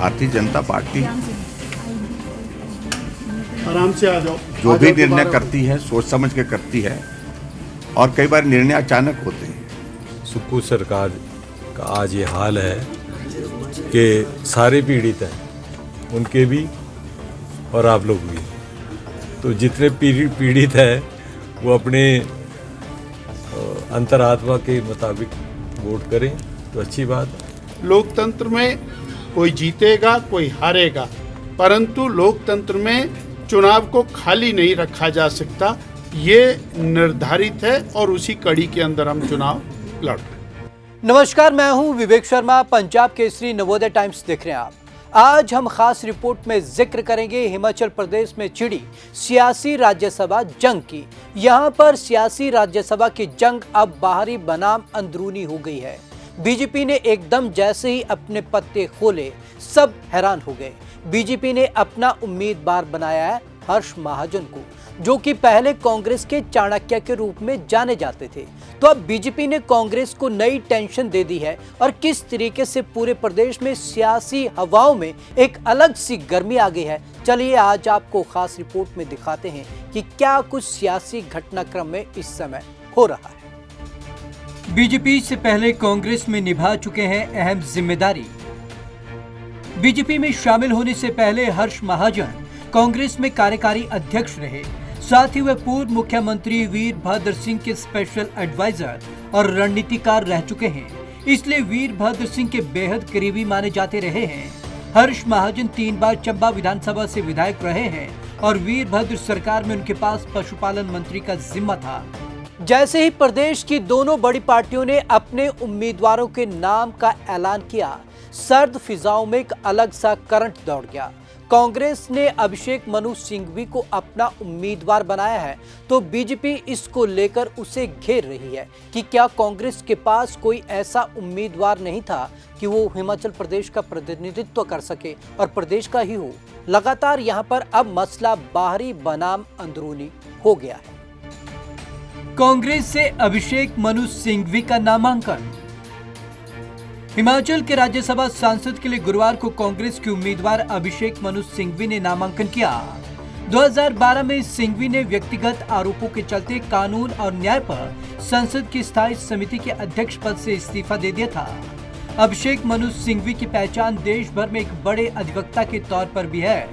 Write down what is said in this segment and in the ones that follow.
Bharatiya Janata party आराम से आ जाओ। जो भी निर्णय करती है सोच समझ के करती है और कई बार निर्णय अचानक होते हैं। सुक्खू सरकार का आज ये हाल है कि सारे पीड़ित हैं, उनके भी और आप लोग भी। तो जितने पीड़ित हैं वो अपने अंतरात्मा के मुताबिक वोट करें तो अच्छी बात है। लोकतंत्र में कोई जीतेगा कोई हारेगा, परंतु लोकतंत्र में चुनाव को खाली नहीं रखा जा सकता, ये निर्धारित है और उसी कड़ी के अंदर हम चुनाव लड़ रहे हैं। नमस्कार, मैं हूं विवेक शर्मा। पंजाब केसरी नवोदय टाइम्स देख रहे हैं आप। आज हम खास रिपोर्ट में जिक्र करेंगे हिमाचल प्रदेश में छिड़ी सियासी राज्यसभा जंग की। यहां पर सियासी राज्यसभा की जंग अब बाहरी बनाम अंदरूनी हो गई है। बीजेपी ने एकदम जैसे ही अपने पत्ते खोले सब हैरान हो गए। बीजेपी ने अपना उम्मीदवार बनाया है हर्ष महाजन को, जो कि पहले कांग्रेस के चाणक्य के रूप में जाने जाते थे। तो अब बीजेपी ने कांग्रेस को नई टेंशन दे दी है और किस तरीके से पूरे प्रदेश में सियासी हवाओं में एक अलग सी गर्मी आ गई है, चलिए आज आपको खास रिपोर्ट में दिखाते हैं कि क्या कुछ सियासी घटनाक्रम में इस समय हो रहा है। बीजेपी से पहले कांग्रेस में निभा चुके हैं अहम जिम्मेदारी। बीजेपी में शामिल होने से पहले हर्ष महाजन कांग्रेस में कार्यकारी अध्यक्ष रहे। साथ ही वे पूर्व मुख्यमंत्री वीरभद्र सिंह के स्पेशल एडवाइजर और रणनीतिकार रह चुके हैं, इसलिए वीरभद्र सिंह के बेहद करीबी माने जाते रहे हैं। हर्ष महाजन 3 बार चंबा विधानसभा से विधायक रहे हैं और वीरभद्र सरकार में उनके पास पशुपालन मंत्री का जिम्मा था। जैसे ही प्रदेश की दोनों बड़ी पार्टियों ने अपने उम्मीदवारों के नाम का ऐलान किया, सर्द फिजाओं में एक अलग सा करंट दौड़ गया। कांग्रेस ने अभिषेक मनु सिंघवी को अपना उम्मीदवार बनाया है, तो बीजेपी इसको लेकर उसे घेर रही है कि क्या कांग्रेस के पास कोई ऐसा उम्मीदवार नहीं था कि वो हिमाचल प्रदेश का प्रतिनिधित्व कर सके और प्रदेश का ही हो। लगातार यहाँ पर अब मसला बाहरी बनाम अंदरूनी हो गया है। कांग्रेस से अभिषेक मनु सिंघवी का नामांकन। हिमाचल के राज्यसभा सांसद के लिए गुरुवार को कांग्रेस के उम्मीदवार अभिषेक मनु सिंघवी ने नामांकन किया। 2012 में सिंघवी ने व्यक्तिगत आरोपों के चलते कानून और न्याय पर संसद की स्थायी समिति के अध्यक्ष पद से इस्तीफा दे दिया था। अभिषेक मनु सिंघवी की पहचान देश भर में एक बड़े अधिवक्ता के तौर पर भी है।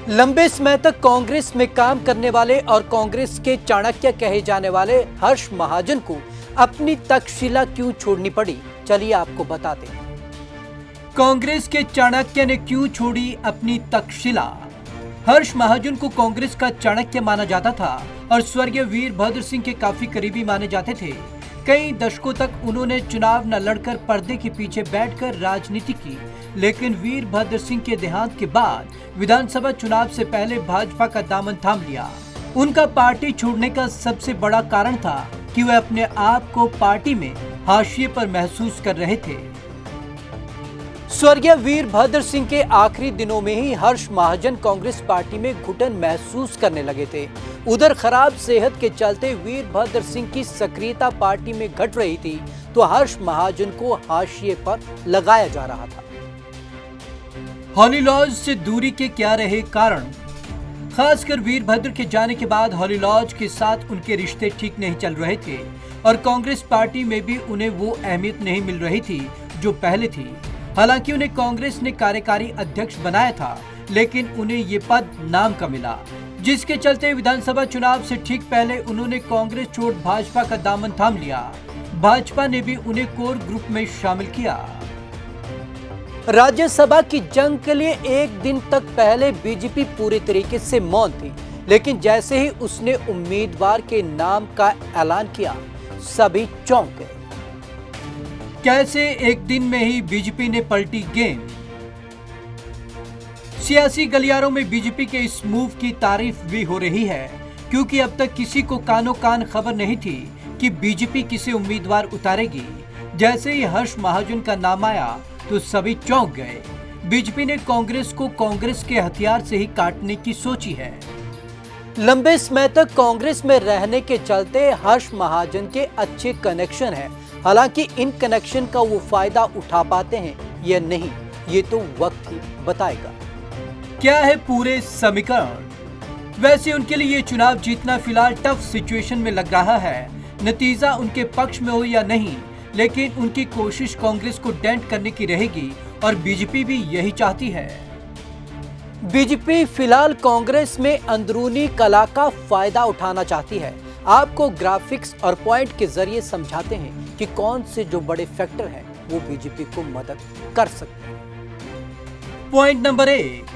लंबे समय तक कांग्रेस में काम करने वाले और कांग्रेस के चाणक्य कहे जाने वाले हर्ष महाजन को अपनी तक्षशिला क्यों छोड़नी पड़ी, चलिए आपको बताते हैं। कांग्रेस के चाणक्य ने क्यों छोड़ी अपनी तक्षशिला। हर्ष महाजन को कांग्रेस का चाणक्य माना जाता था और स्वर्गीय वीरभद्र सिंह के काफी करीबी माने जाते थे। कई दशकों तक उन्होंने चुनाव न लड़कर पर्दे के पीछे बैठकर राजनीति की, लेकिन वीरभद्र सिंह के देहांत के बाद विधानसभा चुनाव से पहले भाजपा का दामन थाम लिया। उनका पार्टी छोड़ने का सबसे बड़ा कारण था कि वे अपने आप को पार्टी में हाशिए पर महसूस कर रहे थे। स्वर्गीय वीरभद्र सिंह के आखिरी दिनों में ही हर्ष महाजन कांग्रेस पार्टी में घुटन महसूस करने लगे थे। उधर खराब सेहत के चलते वीरभद्र सिंह की सक्रियता पार्टी में घट रही थी, तो हर्ष महाजन को हाशिए पर लगाया जा रहा था। हॉली लॉज से दूरी के क्या रहे कारण। खासकर वीरभद्र के जाने के बाद हॉली लॉज के साथ उनके रिश्ते ठीक नहीं चल रहे थे और कांग्रेस पार्टी में भी उन्हें वो अहमियत नहीं मिल रही थी जो पहले थी। हालांकि उन्हें कांग्रेस ने कार्यकारी अध्यक्ष बनाया था, लेकिन उन्हें ये पद नाम का मिला, जिसके चलते विधानसभा चुनाव से ठीक पहले उन्होंने कांग्रेस छोड़ भाजपा का दामन थाम लिया। भाजपा ने भी उन्हें कोर ग्रुप में शामिल किया। राज्यसभा की जंग के लिए एक दिन तक पहले बीजेपी पूरी तरीके से मौन थी, लेकिन जैसे ही उसने उम्मीदवार के नाम का ऐलान किया, सभी चौंक गए। कैसे एक दिन में ही बीजेपी ने पलटी गेम। सियासी गलियारों में बीजेपी के इस मूव की तारीफ भी हो रही है, क्योंकि अब तक किसी को कानो कान खबर नहीं थी कि बीजेपी किसे उम्मीदवार उतारेगी। जैसे ही हर्ष महाजन का नाम आया तो सभी चौंक गए। बीजेपी ने कांग्रेस को कांग्रेस के हथियार से ही काटने की सोची है। लंबे समय तक कांग्रेस में रहने के चलते हर्ष महाजन के अच्छे कनेक्शन हैं। हालांकि इन कनेक्शन का वो फायदा उठा पाते हैं या नहीं, ये तो वक्त ही बताएगा। क्या है पूरे समीकरण? वैसे उनके लिए ये चुनाव जीतना फिलहाल टफ सिचुएशन में लग रहा है। नतीजा उनके पक्ष में हो या नहीं, लेकिन उनकी कोशिश कांग्रेस को डेंट करने की रहेगी और बीजेपी भी यही चाहती है। बीजेपी फिलहाल कांग्रेस में अंदरूनी कला का फायदा उठाना चाहती है। आपको ग्राफिक्स और पॉइंट के जरिए समझाते हैं कि कौन से जो बड़े फैक्टर हैं वो बीजेपी को मदद कर सकते हैं। पॉइंट नंबर 1,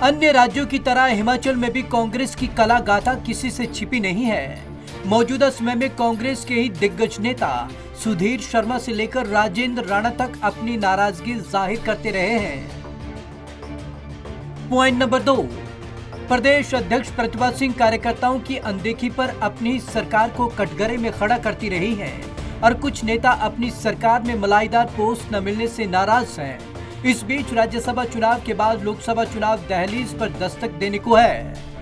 अन्य राज्यों की तरह हिमाचल में भी कांग्रेस की कला गाथा किसी से छिपी नहीं है। मौजूदा समय में कांग्रेस के ही दिग्गज नेता सुधीर शर्मा से लेकर राजेंद्र राणा तक अपनी नाराजगी जाहिर करते रहे हैं। पॉइंट नंबर 2, प्रदेश अध्यक्ष प्रतिभा सिंह कार्यकर्ताओं की अनदेखी पर अपनी सरकार को कटघरे में खड़ा करती रही है और कुछ नेता अपनी सरकार में मलाईदार पोस्ट न मिलने से नाराज हैं। इस बीच राज्यसभा चुनाव के बाद लोकसभा चुनाव दहलीज पर दस्तक देने को है।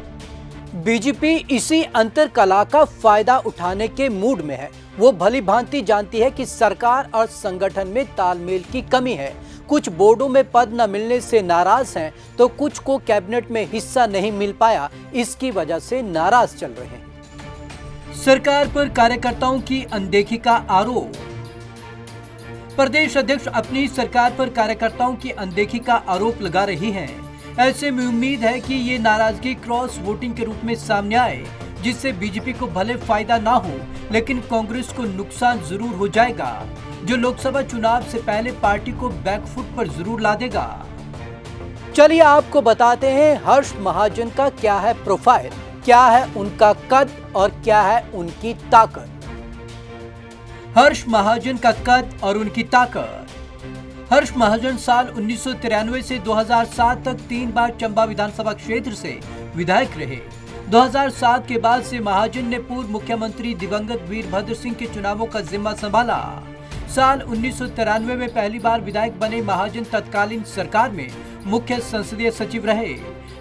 बीजेपी इसी अंतर कला का फायदा उठाने के मूड में है। वो भली भांति जानती है कि सरकार और संगठन में तालमेल की कमी है। कुछ बोर्डों में पद न मिलने से नाराज हैं, तो कुछ को कैबिनेट में हिस्सा नहीं मिल पाया, इसकी वजह से नाराज चल रहे हैं। सरकार पर कार्यकर्ताओं की अनदेखी का आरोप। प्रदेश अध्यक्ष अपनी सरकार पर कार्यकर्ताओं की अनदेखी का आरोप लगा रही हैं। ऐसे में उम्मीद है कि ये नाराजगी क्रॉस वोटिंग के रूप में सामने आए, जिससे बीजेपी को भले फायदा ना हो, लेकिन कांग्रेस को नुकसान जरूर हो जाएगा, जो लोकसभा चुनाव से पहले पार्टी को बैकफुट पर जरूर ला देगा। चलिए आपको बताते हैं हर्ष महाजन का क्या है प्रोफाइल, क्या है उनका कद और क्या है उनकी ताकत। हर्ष महाजन का कद और उनकी ताकत। हर्ष महाजन साल 1993 से 2007 तक 3 बार चंबा विधानसभा क्षेत्र से विधायक रहे। 2007 के बाद से महाजन ने पूर्व मुख्यमंत्री दिवंगत वीरभद्र सिंह के चुनावों का जिम्मा संभाला। साल 1993 में पहली बार विधायक बने महाजन तत्कालीन सरकार में मुख्य संसदीय सचिव रहे।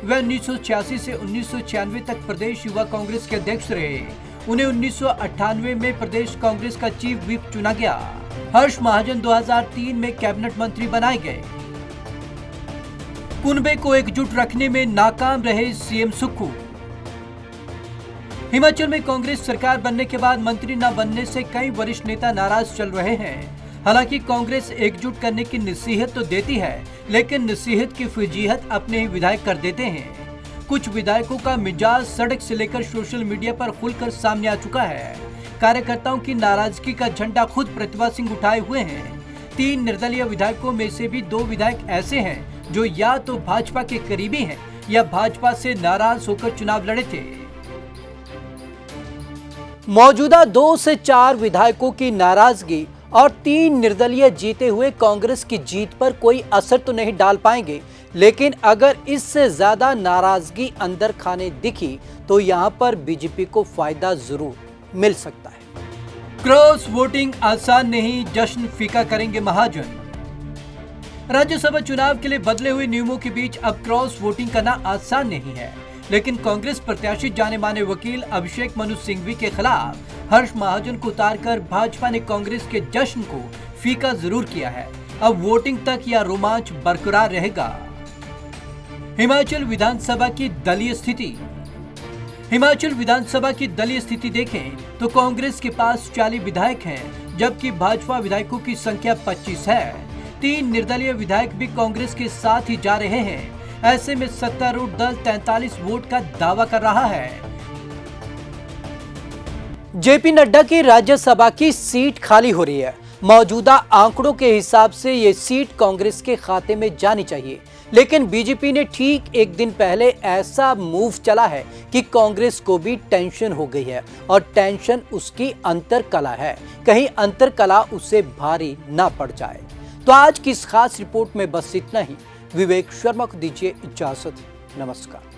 वे 1986 से 1996 तक प्रदेश युवा कांग्रेस के अध्यक्ष रहे। उन्हें 1998 में प्रदेश कांग्रेस का चीफ व्हिप चुना गया। हर्ष महाजन 2003 में कैबिनेट मंत्री बनाए गए। कुनबे को एकजुट रखने में नाकाम रहे सीएम सुक्खू। हिमाचल में कांग्रेस सरकार बनने के बाद मंत्री न बनने से कई वरिष्ठ नेता नाराज चल रहे हैं। हालांकि कांग्रेस एकजुट करने की नसीहत तो देती है, लेकिन नसीहत की फजीहत अपने ही विधायक कर देते हैं। कुछ विधायकों का मिजाज सड़क से लेकर सोशल मीडिया पर खुलकर सामने आ चुका है। कार्यकर्ताओं की नाराजगी का झंडा खुद प्रतिभा सिंह उठाए हुए हैं। 3 निर्दलीय विधायकों में से भी 2 विधायक ऐसे हैं जो या तो भाजपा के करीबी हैं या भाजपा से नाराज होकर चुनाव लड़े थे। मौजूदा 2 से 4 विधायकों की नाराजगी और 3 निर्दलीय जीते हुए कांग्रेस की जीत पर कोई असर तो नहीं डाल पाएंगे, लेकिन अगर इससे ज्यादा नाराजगी अंदर खाने दिखी तो यहां पर बीजेपी को फायदा जरूर मिल सकता है। क्रॉस वोटिंग आसान नहीं, जश्न फीका करेंगे महाजन। राज्यसभा चुनाव के लिए बदले हुए नियमों के बीच अब क्रॉस वोटिंग करना आसान नहीं है, लेकिन कांग्रेस प्रत्याशी जाने माने वकील अभिषेक मनु सिंघवी के खिलाफ हर्ष महाजन को उतारकर भाजपा ने कांग्रेस के जश्न को फीका जरूर किया है। अब वोटिंग तक यह रोमांच बरकरार रहेगा। हिमाचल विधानसभा की दलीय स्थिति। हिमाचल विधानसभा की दलीय स्थिति देखें तो कांग्रेस के पास 40 विधायक हैं, जबकि भाजपा विधायकों की संख्या 25 है। 3 निर्दलीय विधायक भी कांग्रेस के साथ ही जा रहे हैं। ऐसे में सत्तारूढ़ दल 43 वोट का दावा कर रहा है। जेपी नड्डा की राज्यसभा की सीट खाली हो रही है। मौजूदा आंकड़ों के हिसाब से ये सीट कांग्रेस के खाते में जानी चाहिए, लेकिन बीजेपी ने ठीक एक दिन पहले ऐसा मूव चला है कि कांग्रेस को भी टेंशन हो गई है, और टेंशन उसकी अंतरकला है। कहीं अंतरकला उसे भारी ना पड़ जाए। तो आज की इस खास रिपोर्ट में बस इतना ही। विवेक शर्मा को दीजिए इजाजत। नमस्कार।